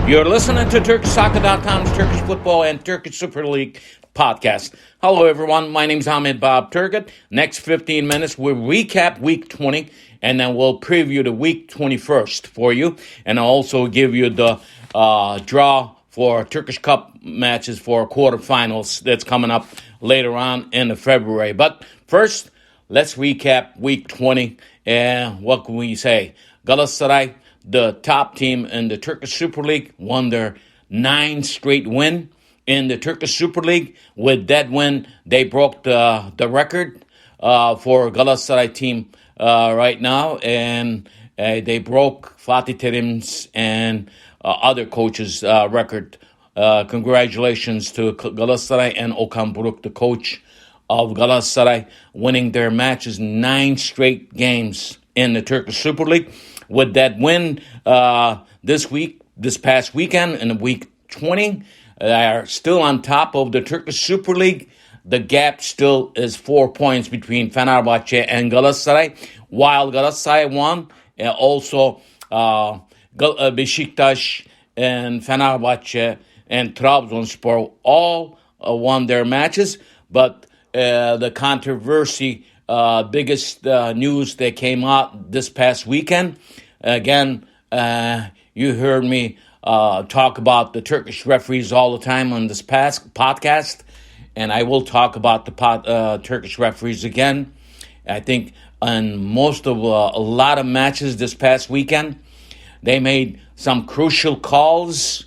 You're listening to TurkishSoccer.com's Turkish Football and Turkish Super Lig podcast. Hello, everyone. My name's Ahmet Turgut. Next 15 minutes, we'll recap Week 20, and then we'll preview the Week 21st for you, and I'll also give you the draw for Turkish Cup matches for quarterfinals that's coming up later on in February. But first, let's recap Week 20, and what can we say? Galatasaray, the top team in the Turkish Super League, won their 9th straight win in the Turkish Super League. With that win, they broke the record for Galatasaray team right now, and they broke Fatih Terim's and other coaches' record. Congratulations to Galatasaray and Okan Buruk, the coach of Galatasaray, winning their matches 9 straight games in the Turkish Super League. With that win this past weekend in Week 20, they are still on top of the Turkish Super League. The gap still is 4 points between Fenerbahce and Galatasaray. While Galatasaray won, also Beşiktaş and Fenerbahce and Trabzonspor all won their matches. But the controversy, biggest news that came out this past weekend. Again, you heard me talk about the Turkish referees all the time on this past podcast, and I will talk about the Turkish referees again. I think on most of a lot of matches this past weekend, they made some crucial calls,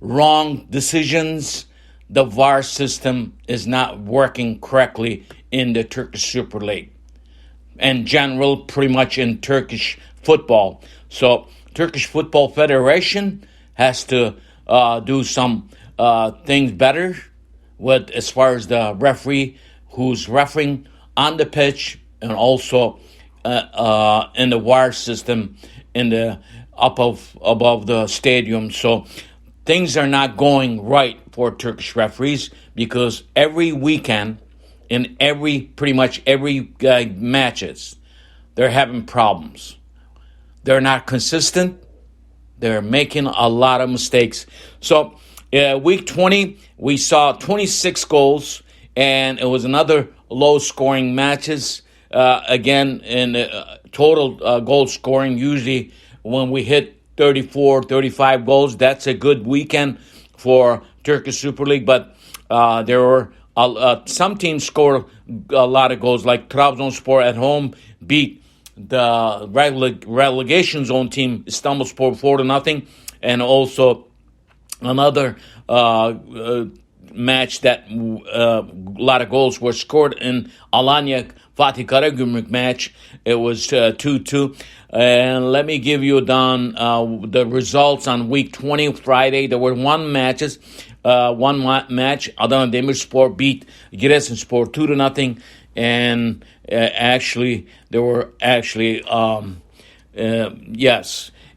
wrong decisions. The VAR system is not working correctly in the Turkish Super League. In general, pretty much in Turkish football. So Turkish Football Federation has to do some things better with as far as the referee who's refereeing on the pitch and also in the VAR system in the above the stadium. So things are not going right for Turkish referees because every weekend in pretty much every matches, they're having problems. They're not consistent. They're making a lot of mistakes. So Week 20, we saw 26 goals, and it was another low-scoring matches. Again, in total goal scoring, usually when we hit 34, 35 goals, that's a good weekend for Turkish Super League. But there were some teams scored a lot of goals, like Trabzonspor at home beat the relegation zone team Istanbulspor 4-0, and also another match that a lot of goals were scored in Alanya Fatih Karagümrük match. It was 2-2. And let me give you down the results on Week 20, Friday. There were one match. Adana Demirspor beat Giresunspor 2-0. And actually, there were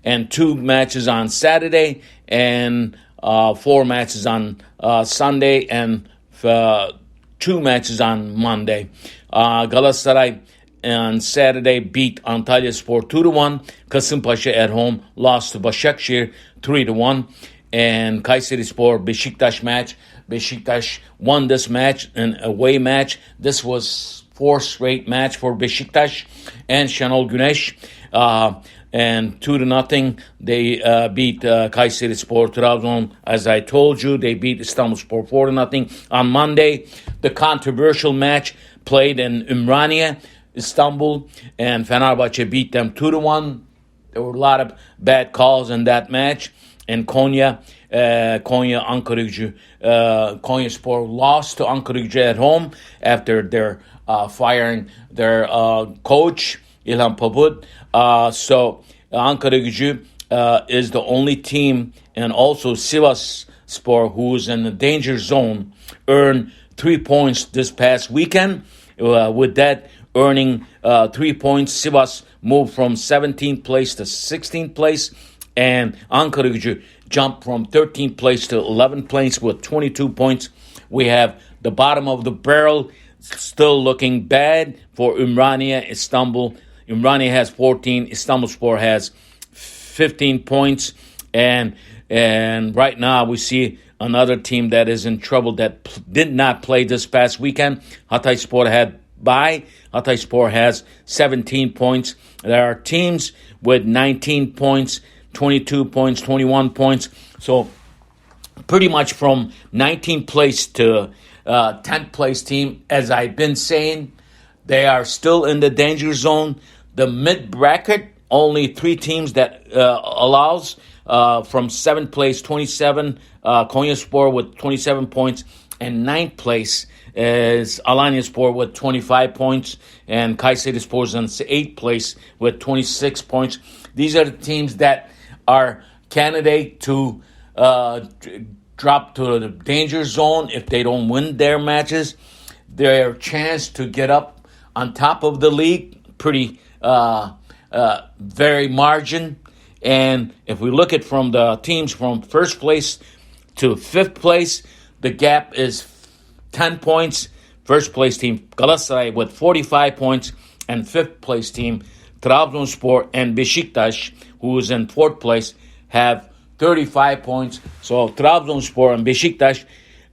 and 2 matches on Saturday and 4 matches on Sunday and 2 matches on Monday. Galatasaray on Saturday beat Antalyaspor 2-1. Kasımpaşa at home lost to Başakşehir 3-1. And Kayserispor Beşiktaş match. Beşiktaş won this match, an away match. This was 4th straight match for Beşiktaş and Şenol Güneş. And 2-0, they beat Kayserispor Trabzon. As I told you, they beat Istanbulspor 4-0. On Monday, the controversial match played in Ümraniye, Istanbul, and Fenerbahçe beat them 2-1. There were a lot of bad calls in that match. And Konya Ankaragücü, Konyaspor lost to Ankaragücü at home after their firing their coach İlhan Pabut. So Ankaragücü is the only team, and also Sivasspor, who's in the danger zone, earned 3 points this past weekend. With that, earning 3 points, Sivas moved from 17th place to 16th place. And Ankaragücü jumped from 13th place to 11th place with 22 points. We have the bottom of the barrel still looking bad for Ümraniye, Istanbul. Ümraniye has 14. Istanbulspor has 15 points. And right now we see another team that is in trouble that did not play this past weekend. Hatayspor had bye. Hatayspor has 17 points. There are teams with 19 points, 22 points, 21 points. So pretty much from 19th place to 10th place team, as I've been saying, they are still in the danger zone. The mid-bracket, only 3 teams that allows from 7th place, 27, Konyaspor with 27 points, and 9th place is Alanyaspor with 25 points, and Kayserispor is in 8th place with 26 points. These are the teams that are candidate to drop to the danger zone if they don't win their matches. Their chance to get up on top of the league, pretty very margin. And if we look at from the teams from first place to 5th place, the gap is 10 points. First place team Galatasaray with 45 points, and 5th place team Trabzonspor and Beşiktaş, who is in 4th place, have 35 points. So Trabzonspor and Beşiktaş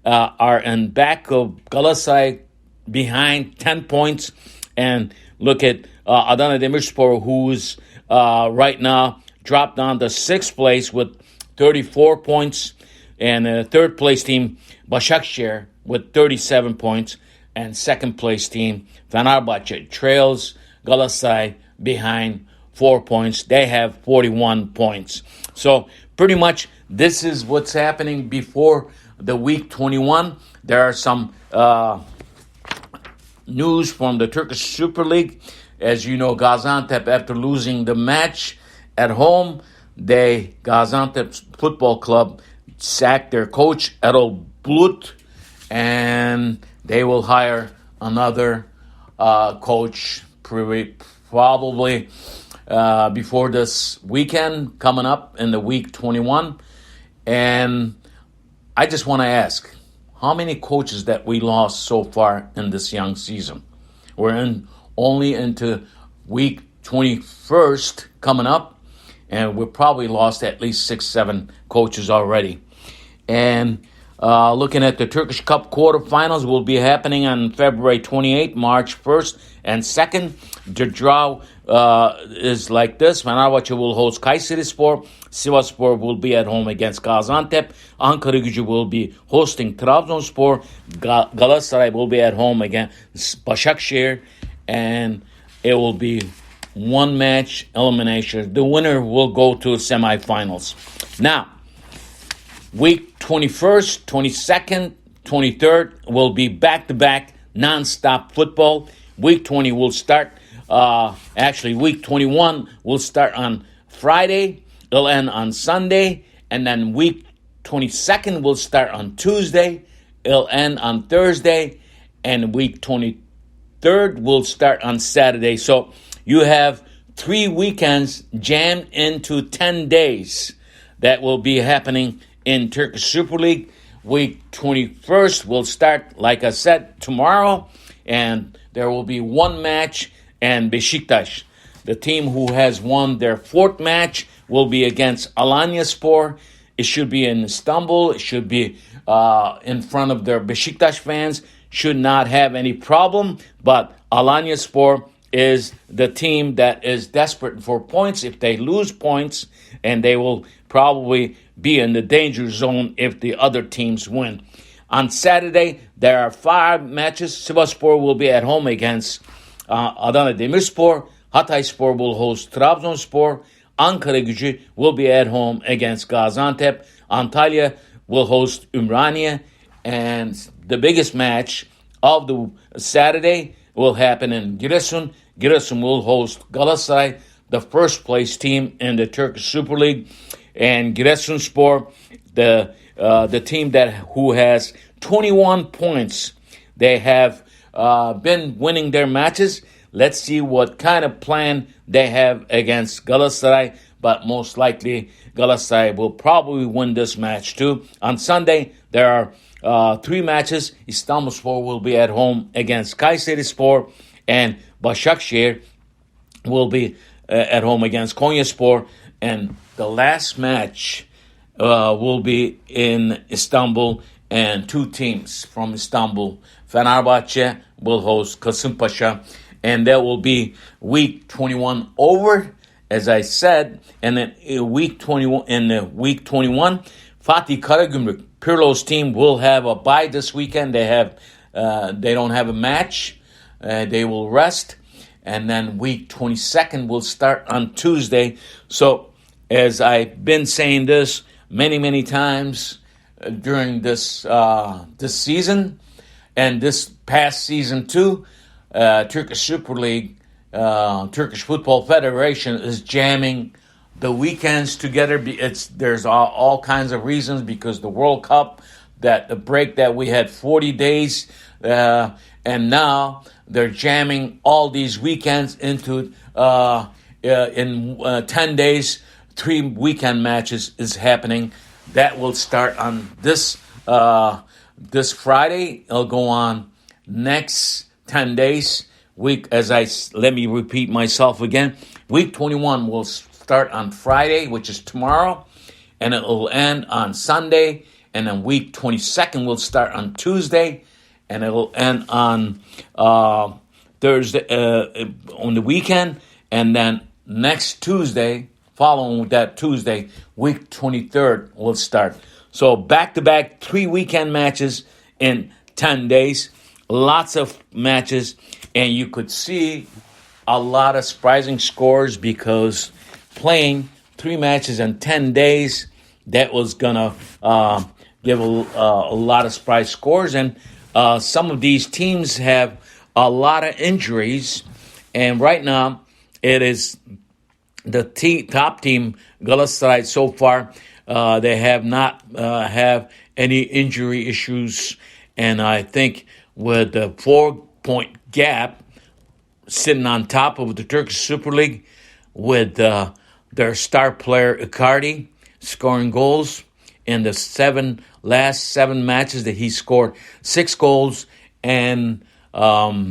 are in back of Galatasaray behind 10 points. And look at Adana Demirspor, who's right now dropped down to 6th place with 34 points. And 3rd place team Başakşehir with 37 points. And 2nd place team Fenerbahçe trails Galatasaray behind 4 points. They have 41 points. So pretty much this is what's happening before the week 21. There are some news from the Turkish Super Lig. As you know, Gaziantep, after losing the match at home, Gaziantep Football Club sacked their coach, Erol Bulut, and they will hire another coach probably before this weekend coming up in the week 21. And I just want to ask, how many coaches that we lost so far in this young season? We're only into week 21st coming up, and we've probably lost at least 6-7 coaches already. And looking at the Turkish Cup quarterfinals will be happening on February 28th, March 1st and 2nd. The draw is like this. Fenerbahçe will host Kayserispor. Sivasspor will be at home against Gaziantep. Ankaragücü will be hosting Trabzonspor. Galatasaray will be at home against Başakşehir. And it will be one match elimination. The winner will go to semifinals. Now, week 21st, 22nd, 23rd will be back-to-back non-stop football. Week 20 will start, week 21 will start on Friday. It'll end on Sunday. And then week 22nd will start on Tuesday. It'll end on Thursday. And week 23rd will start on Saturday. So you have 3 weekends jammed into 10 days that will be happening in Turkish Super League. Week 21st will start, like I said, tomorrow, and there will be one match, and Beşiktaş, the team who has won their 4th match, will be against Alanyaspor. It should be in Istanbul. It should be in front of their Beşiktaş fans. Should not have any problem, but Alanyaspor is the team that is desperate for points. If they lose points, and they will probably be in the danger zone if the other teams win. On Saturday, there are 5 matches. Sivasspor will be at home against Adana Demirspor. Hatayspor will host Trabzonspor. Ankaragücü will be at home against Gaziantep. Antalya will host Ümraniye. And the biggest match of the Saturday will happen in Giresun. Giresun will host Galatasaray, the first place team in the Turkish Super League. And Giresunspor, the team who has 21 points, they have been winning their matches. Let's see what kind of plan they have against Galatasaray, but most likely Galatasaray will probably win this match too. On Sunday, there are 3 matches. Istanbulspor will be at home against Kayserispor, and Başakşehir will be at home against Konyaspor. And the last match will be in Istanbul, and two teams from Istanbul. Fenerbahçe will host Kasımpaşa, and that will be week 21 over, as I said, and then week 21. In week 21, Fatih Karagümrük Pirlo's team will have a bye this weekend. They don't have a match. They will rest, and then week 22nd will start on Tuesday. So, as I've been saying this many times during this season and this past season too, Turkish Super Lig, Turkish Football Federation is jamming the weekends together. There's all kinds of reasons, because the World Cup, the break that we had 40 days, and now they're jamming all these weekends into in 10 days. 3 weekend matches is happening. That will start on this Friday. It'll go on next 10 days. Let me repeat myself again. Week 21 will start on Friday, which is tomorrow, and it will end on Sunday. And then week 22nd will start on Tuesday, and it will end on Thursday on the weekend. And then next Tuesday, following that Tuesday, week 23rd will start. So back-to-back 3 weekend matches in 10 days. Lots of matches. And you could see a lot of surprising scores, because playing 3 matches in 10 days, that was going to give a lot of surprise scores. And some of these teams have a lot of injuries. And right now, it is the top team, Galatasaray, so far. They have not have any injury issues. And I think with the 4-point gap sitting on top of the Turkish Super Lig, with their star player Icardi scoring goals in the last 7 matches, that he scored 6 goals and 4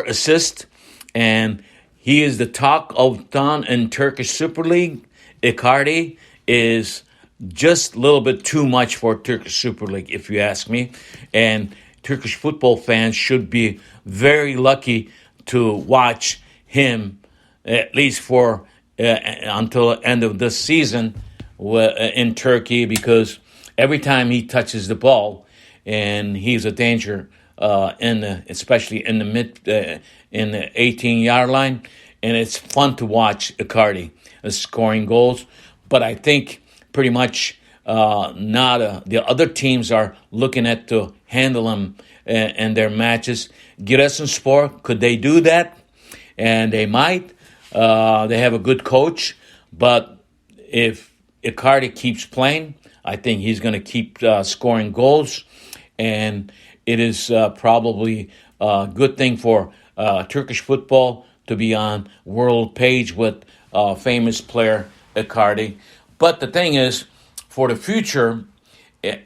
assists, and he is the talk of town in Turkish Super League. Icardi is just a little bit too much for Turkish Super League, if you ask me. And Turkish football fans should be very lucky to watch him, at least for until the end of this season in Turkey, because every time he touches the ball, and he's a danger especially in the 18-yard line, and it's fun to watch Icardi scoring goals. But I think pretty much the other teams are looking at to handle him in their matches. Giresunspor, could they do that? And they might. They have a good coach, but if Icardi keeps playing, I think he's going to keep scoring goals, and it is probably a good thing for Turkish football to be on world page with famous player Icardi. But the thing is, for the future,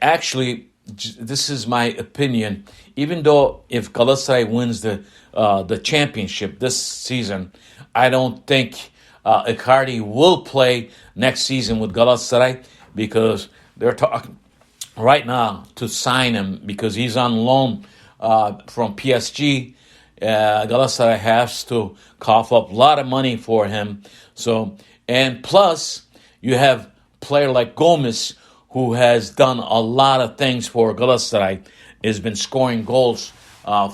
actually, this is my opinion. Even though if Galatasaray wins the championship this season, I don't think Icardi will play next season with Galatasaray, because they're talking right now to sign him, because he's on loan from PSG. Galatasaray has to cough up a lot of money for him. So, and plus, you have a player like Gomez, who has done a lot of things for Galatasaray, has been scoring goals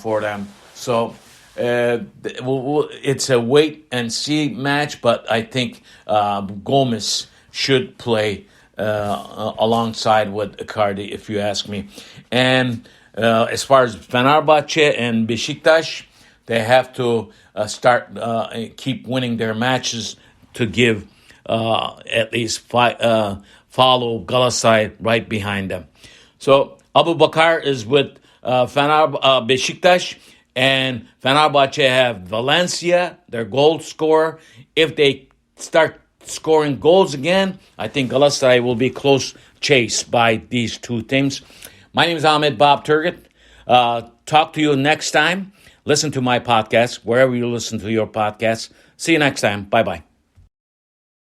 for them. So it's a wait and see match, but I think Gomez should play alongside with Icardi, if you ask me. And as far as Fenerbahçe and Beşiktaş, they have to keep winning their matches to give at least follow Galatasaray right behind them. So Abu Bakar is with Beşiktaş, and Fenerbahçe have Valencia, their goal scorer. If they start scoring goals again, I think Galatasaray will be close chase by these two teams. My name is Ahmet Bob Turgut. Talk to you next time. Listen to my podcast wherever you listen to your podcasts. See you next time. Bye-bye.